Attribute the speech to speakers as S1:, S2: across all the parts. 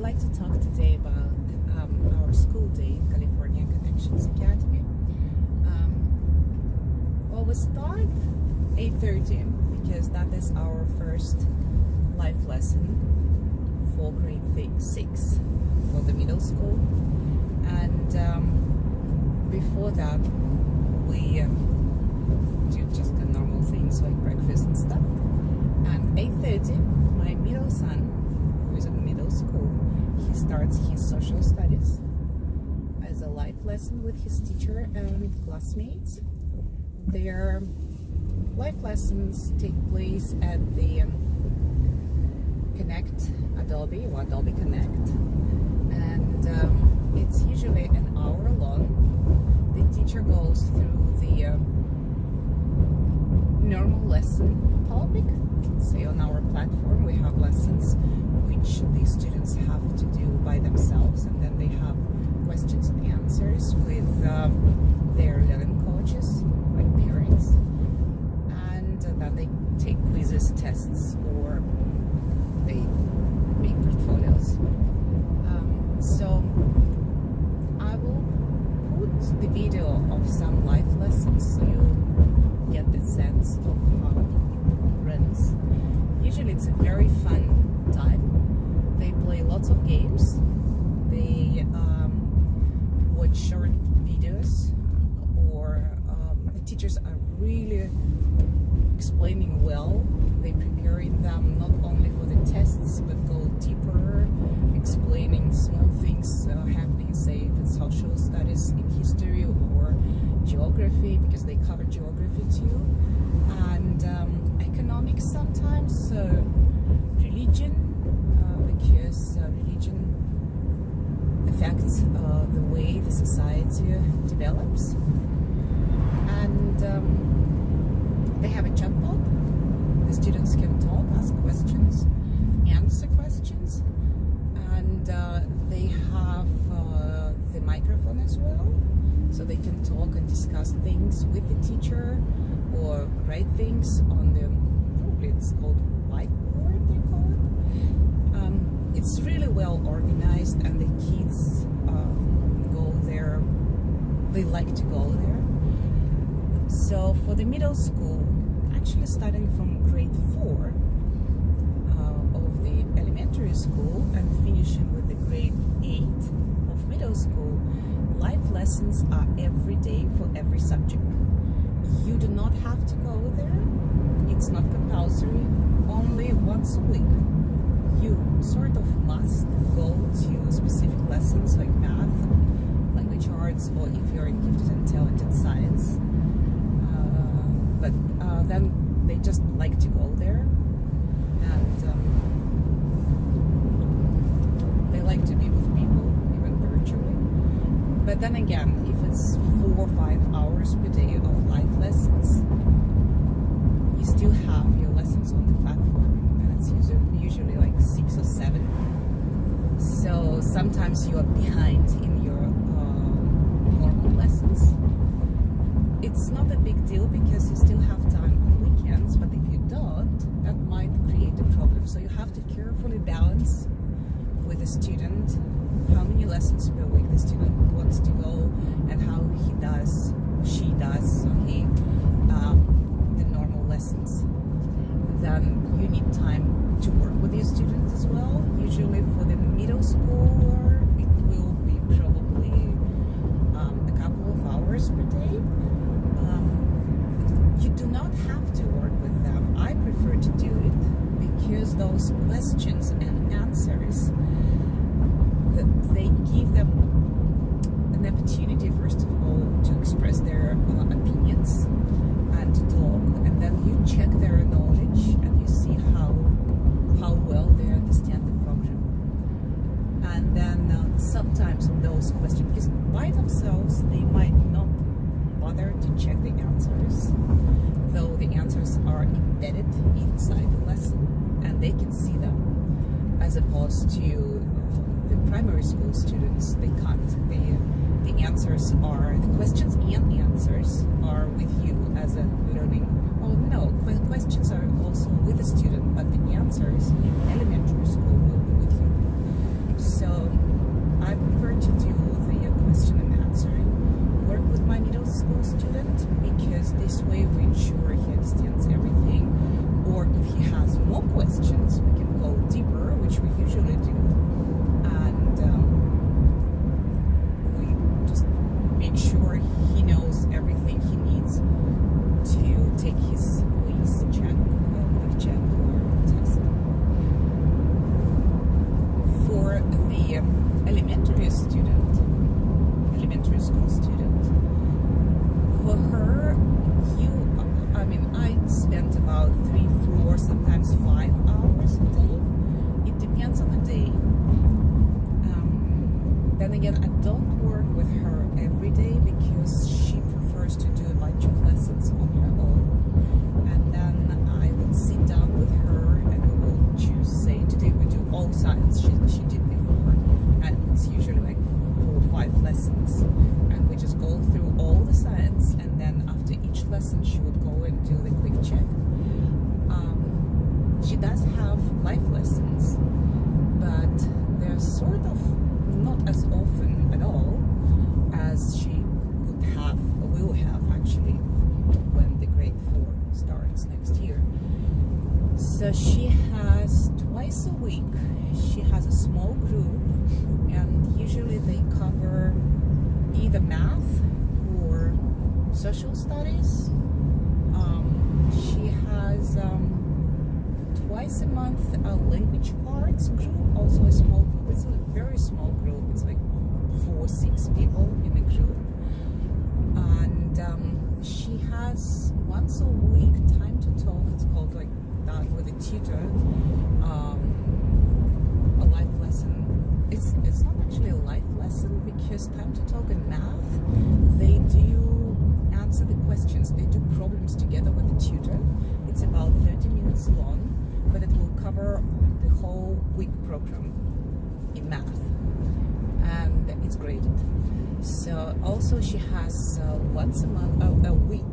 S1: like to talk today about our school day, California Connections Academy. Well, we start 8:30 because that is our first life lesson for grade 6 for the middle school, and before that we do just the normal things like breakfast and stuff. And 8:30, my middle son, who is in middle school, he starts his social studies as a life lesson with his teacher and classmates. Their life lessons take place at the Adobe Connect, and it's usually an hour long. The teacher goes through the normal lesson topic. Say on our platform we have lessons which the students have to do by themselves, and then they have questions and answers with their learning coaches, like parents, and then they take quizzes, tests, or they make portfolios. So I will put the video of some life lessons so you get the sense of how it runs. Usually it's a very fun time. They play lots of games. They watch short videos, or the teachers are really explaining well. They're preparing them not only for the tests but go deeper, explaining small things happening, say in social studies, in history or geography, because they cover geography too, and economics sometimes, religion, because religion affects the way the society develops. And they have a chatbot. The students can talk, ask questions, answer questions, and they have the microphone as well, so they can talk and discuss things with the teacher or write things on the, probably it's called whiteboard, they call it. It's really well organized, and the kids go there, they like to go there. So for the middle school, actually starting from grade 4 of the elementary school and finishing with the grade 8 of middle school, life lessons are every day for every subject. You do not have to go there. It's not compulsory. Only once a week you sort of must go to specific lessons like math, language arts, or if you're gifted and talented, science. But then they just like to go there, and they like to be with people, even virtually. But then again, if it's 4 or 5 hours per day of live lessons, you still have your lessons on the platform, and it's usually like 6 or 7. So sometimes you are behind in your normal lessons. It's not a big deal because you still have time on weekends, but if you don't, that might create a problem. So you have to carefully balance with the student how many lessons per week the student wants to go, and how he does, she does, or he, the normal lessons. Then you need time to work with your students as well. Usually for the middle schooler, it will be probably a couple of hours per day. You do not have to work with them. I prefer to do it because those questions and answers, they give them an opportunity, first of all, to express their opinions and to talk, and then you check their knowledge and you see how well they understand the program. And then sometimes those questions, because by themselves they might not bother to check the answers, though the answers are embedded inside the lesson and they can see them, as opposed to the primary school students. They can't. The answers are, the questions and answers are with you as a learning. Oh no, questions are also with the student, but the answers in elementary school will be with you. does have life lessons, but they're sort of not as often at all as she would have, or will have actually, when the grade 4 starts next year. So she has twice a week, she has a small group, and usually they cover either math or social studies. She has twice a month a language arts group, also a small group. It's a very small group, it's like 4 or 6 people in a group. And she has once a week time to talk, it's called like that with a tutor, a life lesson. It's not actually a life lesson, because time to talk in math, they do answer the questions, they do problems together with the tutor. It's about 30 minutes long, but it will cover the whole week program in math, and it's graded. So also she has once a week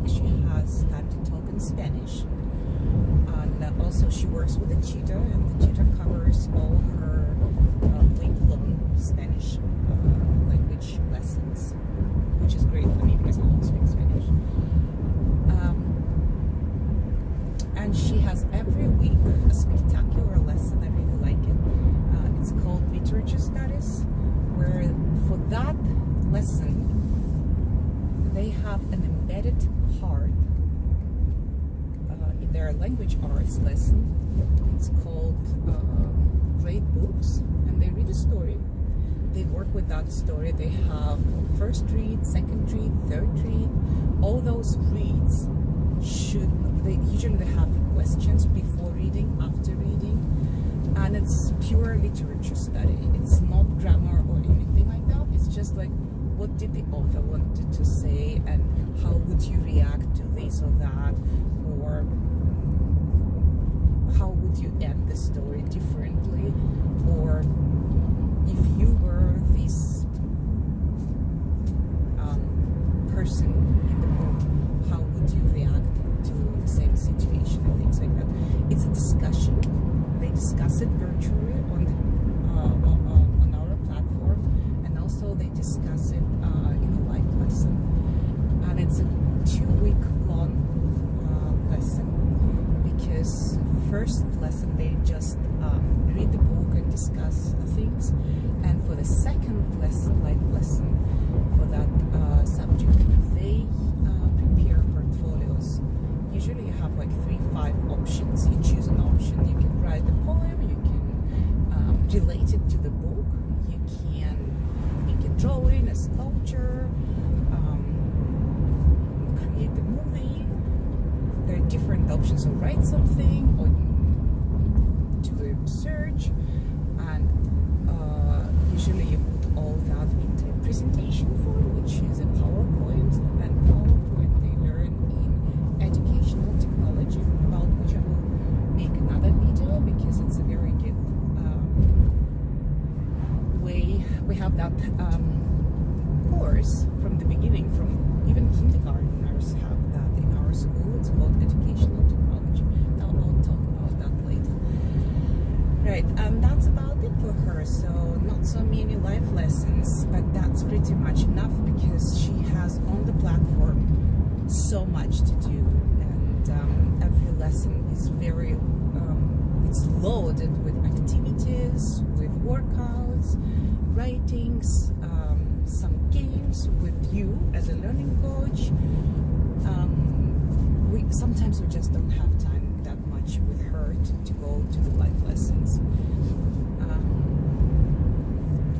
S1: she has time to talk in Spanish, and also she works with a tutor, and the tutor covers all her week-long Spanish language lessons, which is great for me because I don't speak Spanish. And she has every week a spectacular lesson. I really like it. It's called Literature Studies, where for that lesson they have an embedded part in their language arts lesson. It's called Great Books, and they read a story. They work with that story. They have first read, second read, third read. All those reads they usually have questions before reading, after reading, and it's pure literature study. It's not grammar or anything like that. It's just like, what did the author wanted to say, and how would you react to this or that, or how would you end the story differently, or if you were this person in the book, how would you react to the same situation and things like that. It's a discussion. They discuss it virtually on our platform, and also they discuss it in a live lesson. And it's a 2-week long lesson, because first lesson they just read the book and discuss things, and for the second lesson, live lesson, for that subject, they prepare portfolios. Usually you have like 3-5 options. You choose an option. You can write a poem, you can relate it to the book, you can make a drawing, a sculpture, create a movie. There are different options, or write something, or do a research, and usually you put all that into a presentation form, which is a PowerPoint, and PowerPoint they learn in educational technology, about which I will make another video, because it's a very good way. We have that course from the beginning, from even kindergartners have that in our school. It's called educational technology. Now I'll talk about that later. Right, and that's about it for her. So not so many live lessons, but that's pretty much enough, because she has on the platform so much to do, and every lesson is very it's loaded with activities, with workouts, writings, some games with you as a learning coach. Sometimes we just don't have time that much with her to go to the live lessons.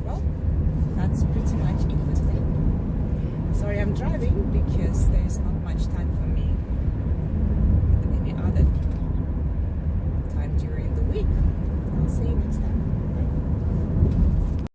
S1: Well, that's pretty much it for today. Sorry, I'm driving because there's not much time